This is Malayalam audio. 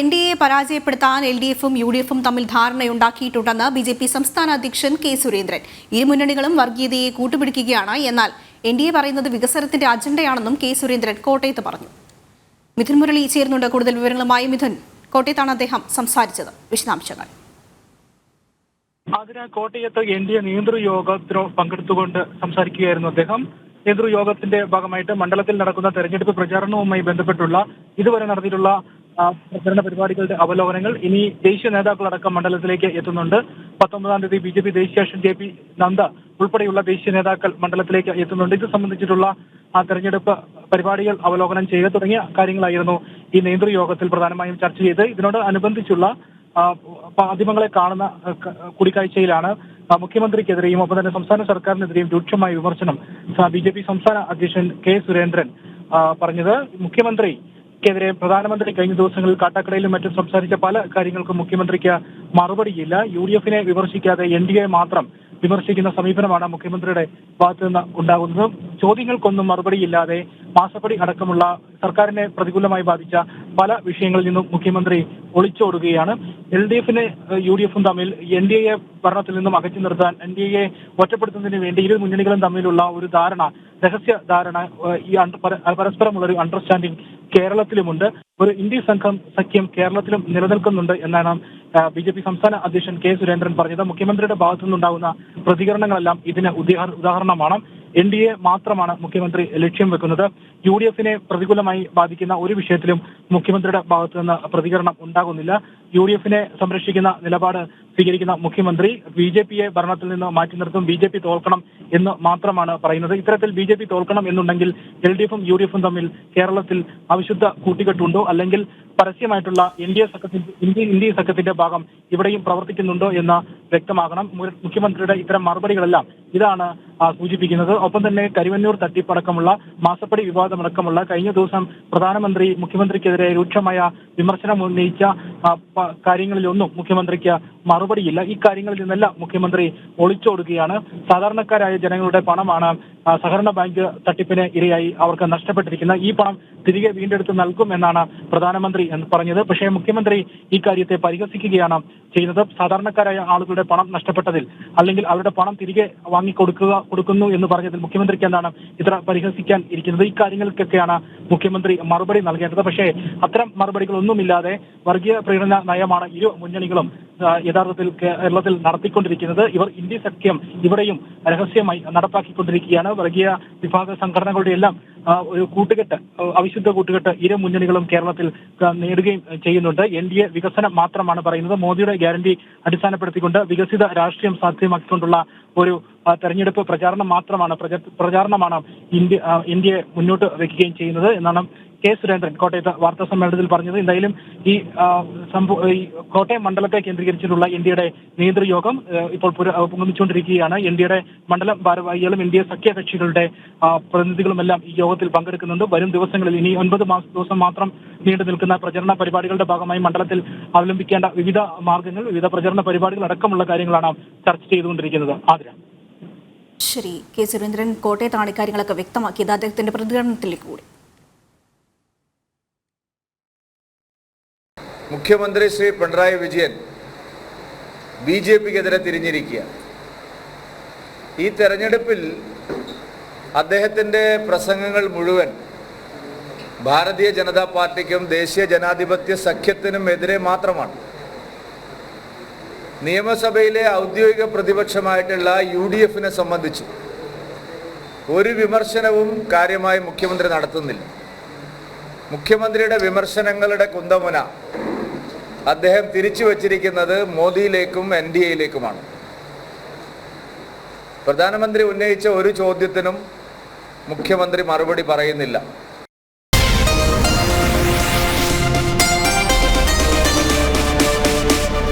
എൻഡിഎയെ പരാജയപ്പെടുത്താൻ എൽഡിഎഫും യുഡിഎഫും തമ്മിൽ ധാരണയുണ്ടാക്കിയിട്ടുണ്ടെന്ന് ബിജെപി സംസ്ഥാന അധ്യക്ഷൻ കെ സുരേന്ദ്രൻ. ഇരു മുന്നണികളും വർഗീയതയെ കൂട്ടുപിടിക്കുകയാണ്. എന്നാൽ എൻഡിഎ പറയുന്നത് വികസനത്തിന്റെ അജണ്ടയാണെന്നും കെ സുരേന്ദ്രൻ കോട്ടയത്ത് പറഞ്ഞു. മിഥുൻ മുരളി ചേരുന്നുണ്ട് കൂടുതൽ വിവരങ്ങളുമായി. മിഥുൻ, കോട്ടയത്താണ് അദ്ദേഹം സംസാരിച്ചത്. വിശദാംശങ്ങൾ. കോട്ടയത്ത് എൻഡിഎ നേതൃയോഗത്തിൽ പങ്കെടുത്തുകൊണ്ട് സംസാരിക്കുകയായിരുന്നു അദ്ദേഹം. നേതൃയോഗത്തിന്റെ ഭാഗമായിട്ട് മണ്ഡലത്തിൽ നടക്കുന്ന തെരഞ്ഞെടുപ്പ് പ്രചാരണവുമായി ബന്ധപ്പെട്ടുള്ള ഇതുവരെ നടത്തിയിട്ടുള്ള പ്രചരണ പരിപാടികളുടെ അവലോകനങ്ങൾ ഇനി ദേശീയ നേതാക്കളടക്കം മണ്ഡലത്തിലേക്ക് എത്തുന്നുണ്ട്. 19-ാം തീയതി ബിജെപി ദേശീയ അധ്യക്ഷൻ ജെ പി നദ്ദ ഉൾപ്പെടെയുള്ള ദേശീയ നേതാക്കൾ മണ്ഡലത്തിലേക്ക് എത്തുന്നുണ്ട്. ഇത് സംബന്ധിച്ചിട്ടുള്ള തെരഞ്ഞെടുപ്പ് പരിപാടികൾ അവലോകനം ചെയ്യുക തുടങ്ങിയ കാര്യങ്ങളായിരുന്നു ഈ നേതൃയോഗത്തിൽ പ്രധാനമായും ചർച്ച ചെയ്ത്. ഇതിനോട് അനുബന്ധിച്ചുള്ള മാധ്യമങ്ങളെ കാണുന്ന കൂടിക്കാഴ്ചയിലാണ് മുഖ്യമന്ത്രിക്കെതിരെയും ഒപ്പം തന്നെ സംസ്ഥാന സർക്കാരിനെതിരെയും രൂക്ഷമായ വിമർശനം ബിജെപി സംസ്ഥാന അധ്യക്ഷൻ കെ സുരേന്ദ്രൻ പറഞ്ഞത്. മുഖ്യമന്ത്രിക്കെതിരെ പ്രധാനമന്ത്രി കഴിഞ്ഞ ദിവസങ്ങളിൽ കാട്ടാക്കടയിലും മറ്റും സംസാരിച്ച പല കാര്യങ്ങൾക്കും മുഖ്യമന്ത്രിക്ക് മറുപടിയില്ല. യുഡിഎഫിനെ വിമർശിക്കാതെ എൻഡിഎ മാത്രം വിമർശിക്കുന്ന സമീപനമാണ് മുഖ്യമന്ത്രിയുടെ ഭാഗത്തു നിന്ന് ഉണ്ടാകുന്നത്. ചോദ്യങ്ങൾക്കൊന്നും മറുപടിയില്ലാതെ മാസപ്പടി അടക്കമുള്ള സർക്കാരിനെ പ്രതികൂലമായി ബാധിച്ച പല വിഷയങ്ങളിൽ നിന്നും മുഖ്യമന്ത്രി ഒളിച്ചോടുകയാണ്. എൽഡിഎഫിനെ യുഡിഎഫും തമ്മിൽ എൻഡിഎയെ ഭരണത്തിൽ നിന്നും അകറ്റി നിർത്താൻ, എൻഡിഎയെ ഒറ്റപ്പെടുത്തുന്നതിന് വേണ്ടി ഇരു മുന്നണികളും തമ്മിലുള്ള ഒരു ധാരണ, രഹസ്യ ധാരണ, ഈ പരസ്പരമുള്ളൊരു അണ്ടർസ്റ്റാൻഡിംഗ് കേരളത്തിലുമുണ്ട്. ഒരു ഇന്ത്യ സഖ്യം കേരളത്തിലും നിലനിൽക്കുന്നുണ്ട് എന്നാണ് ബിജെപി സംസ്ഥാന അധ്യക്ഷൻ കെ സുരേന്ദ്രൻ പറഞ്ഞത്. മുഖ്യമന്ത്രിയുടെ ഭാഗത്തു നിന്നുണ്ടാകുന്ന പ്രതികരണങ്ങളെല്ലാം ഇതിന് ഉദാഹരണമാണ്. എൻഡിഎ മാത്രമാണ് മുഖ്യമന്ത്രി ലക്ഷ്യം വെക്കുന്നത്. യുഡിഎഫിനെ പ്രതികൂലമായി ബാധിക്കുന്ന ഒരു വിഷയത്തിലും മുഖ്യമന്ത്രിയുടെ ഭാഗത്തു നിന്ന് പ്രതികരണം ഉണ്ടാകുന്നില്ല. യുഡിഎഫിനെ സംരക്ഷിക്കുന്ന നിലപാട് സ്വീകരിക്കുന്ന മുഖ്യമന്ത്രി ബിജെപിയെ ഭരണത്തിൽ നിന്ന് മാറ്റി നിർത്തും, ബിജെപി തോൽക്കണം എന്ന് മാത്രമാണ് പറയുന്നത്. ഇത്തരത്തിൽ ബിജെപി തോൽക്കണം എന്നുണ്ടെങ്കിൽ എൽഡിഎഫും യുഡിഎഫും തമ്മിൽ കേരളത്തിൽ അവിശുദ്ധ കൂട്ടിക്കെട്ടുണ്ടോ, അല്ലെങ്കിൽ പരസ്യമായിട്ടുള്ള ഇന്ത്യ സഖ്യത്തിന്റെ ഭാഗം ഇവിടെയും പ്രവർത്തിക്കുന്നുണ്ടോ എന്ന് വ്യക്തമാകണം. മുഖ്യമന്ത്രിയുടെ ഇത്തരം മറുപടികളെല്ലാം ഇതാണ് സൂചിപ്പിക്കുന്നത്. ഒപ്പം തന്നെ കരിവന്നൂർ തട്ടിപ്പടക്കമുള്ള മാസപ്പടി വിവാദമടക്കമുള്ള കഴിഞ്ഞ ദിവസം പ്രധാനമന്ത്രി മുഖ്യമന്ത്രിക്കെതിരെ രൂക്ഷമായ വിമർശനം ഉന്നയിച്ച കാര്യങ്ങളിലൊന്നും മുഖ്യമന്ത്രിക്ക് മറുപടിയില്ല. ഈ കാര്യങ്ങളിൽ നിന്നെല്ലാം മുഖ്യമന്ത്രി ഒളിച്ചോടുകയാണ്. സാധാരണക്കാരായ ജനങ്ങളുടെ പണമാണ് സഹകരണ ബാങ്ക് തട്ടിപ്പിന് ഇരയായി അവർക്ക് നഷ്ടപ്പെട്ടിരിക്കുന്നത്. ഈ പണം തിരികെ വീണ്ടെടുത്ത് നൽകും എന്നാണ് പ്രധാനമന്ത്രി പറഞ്ഞത്. പക്ഷേ മുഖ്യമന്ത്രി ഈ കാര്യത്തെ പരിഹസിക്കുകയാണ് ചെയ്യുന്നത്. സാധാരണക്കാരായ ആളുകളുടെ പണം നഷ്ടപ്പെട്ടതിൽ, അല്ലെങ്കിൽ അവരുടെ പണം തിരികെ കൊടുക്കുന്നു എന്ന് പറഞ്ഞതിൽ മുഖ്യമന്ത്രിക്ക് എന്താണ് ഇത്ര പരിഹസിക്കാൻ ഇരിക്കുന്നത്? ഈ കാര്യങ്ങൾക്കൊക്കെയാണ് മുഖ്യമന്ത്രി മറുപടി നൽകേണ്ടത്. പക്ഷേ അത്തരം മറുപടികളൊന്നുമില്ലാതെ വർഗീയ പ്രീണന നയമാണ് ഇരു മുന്നണികളും യഥാർത്ഥത്തിൽ കേരളത്തിൽ നടത്തിക്കൊണ്ടിരിക്കുന്നത്. ഇവർ ഇന്ത്യ സഖ്യം ഇവിടെയും രഹസ്യമായി നടപ്പാക്കിക്കൊണ്ടിരിക്കുകയാണ്. വർഗീയ വിഭാഗ സംഘടനകളുടെ എല്ലാം ഒരു കൂട്ടുകെട്ട്, അവിശുദ്ധ കൂട്ടുകെട്ട് ഇരു മുന്നണികളും കേരളത്തിൽ നേടുകയും ചെയ്യുന്നുണ്ട്. എൻഡിഎ വികസനം മാത്രമാണ് പറയുന്നത്. മോദിയുടെ ഗ്യാരണ്ടി അടിസ്ഥാനപ്പെടുത്തിക്കൊണ്ട് വികസിത രാഷ്ട്രീയം സാധ്യമാക്കിക്കൊണ്ടുള്ള ഒരു തെരഞ്ഞെടുപ്പ് പ്രചാരണമാണ് ഇന്ത്യയെ മുന്നോട്ട് വെക്കുകയും ചെയ്യുന്നത് എന്നാണ് കെ സുരേന്ദ്രൻ കോട്ടയത്ത് വാർത്താ സമ്മേളനത്തിൽ പറഞ്ഞത്. എന്തായാലും ഈ കോട്ടയം മണ്ഡലത്തെ കേന്ദ്രീകരിച്ചിട്ടുള്ള ഇന്ത്യയുടെ നേതൃയോഗം ഇപ്പോൾ പുരോഗമിച്ചുകൊണ്ടിരിക്കുകയാണ്. ഇന്ത്യയുടെ മണ്ഡലം ഭാരവാഹികളും ഇന്ത്യ സഖ്യകക്ഷികളുടെ പ്രതിനിധികളുമെല്ലാം ഈ യോഗത്തിൽ പങ്കെടുക്കുന്നുണ്ട്. വരും ദിവസങ്ങളിൽ ഇനി 9 ദിവസം മാത്രം നീണ്ടു നിൽക്കുന്ന പ്രചരണ പരിപാടികളുടെ ഭാഗമായി മണ്ഡലത്തിൽ അവലംബിക്കേണ്ട വിവിധ മാർഗങ്ങൾ, വിവിധ പ്രചരണ പരിപാടികൾ അടക്കമുള്ള കാര്യങ്ങളാണ് ചർച്ച ചെയ്തുകൊണ്ടിരിക്കുന്നത്. ആതിര. ശരി, കെ സുരേന്ദ്രൻ കോട്ടയത്താണ് ഇക്കാര്യങ്ങളൊക്കെ വ്യക്തമാക്കിയത്. അദ്ദേഹത്തിന്റെ പ്രതികരണത്തിലേക്ക് കൂടി. മുഖ്യമന്ത്രി ശ്രീ പിണറായി വിജയൻ ബിജെപിക്കെതിരെ തിരിഞ്ഞിരിക്കുക. ഈ തെരഞ്ഞെടുപ്പിൽ അദ്ദേഹത്തിൻ്റെ പ്രസംഗങ്ങൾ മുഴുവൻ ഭാരതീയ ജനതാ പാർട്ടിക്കും ദേശീയ ജനാധിപത്യ സഖ്യത്തിനും എതിരെ മാത്രമാണ്. നിയമസഭയിലെ ഔദ്യോഗിക പ്രതിപക്ഷമായിട്ടുള്ള യുഡിഎഫിനെ സംബന്ധിച്ച് ഒരു വിമർശനവും കാര്യമായി മുഖ്യമന്ത്രി നടത്തുന്നില്ല. മുഖ്യമന്ത്രിയുടെ വിമർശനങ്ങളുടെ കുന്തമുന അദ്ദേഹം തിരിച്ചു വച്ചിരിക്കുന്നത് മോദിയിലേക്കും എൻഡിഎയിലേക്കുമാണ്. പ്രധാനമന്ത്രി ഉന്നയിച്ച ഒരു ചോദ്യത്തിനും മുഖ്യമന്ത്രി മറുപടി പറയുന്നില്ല.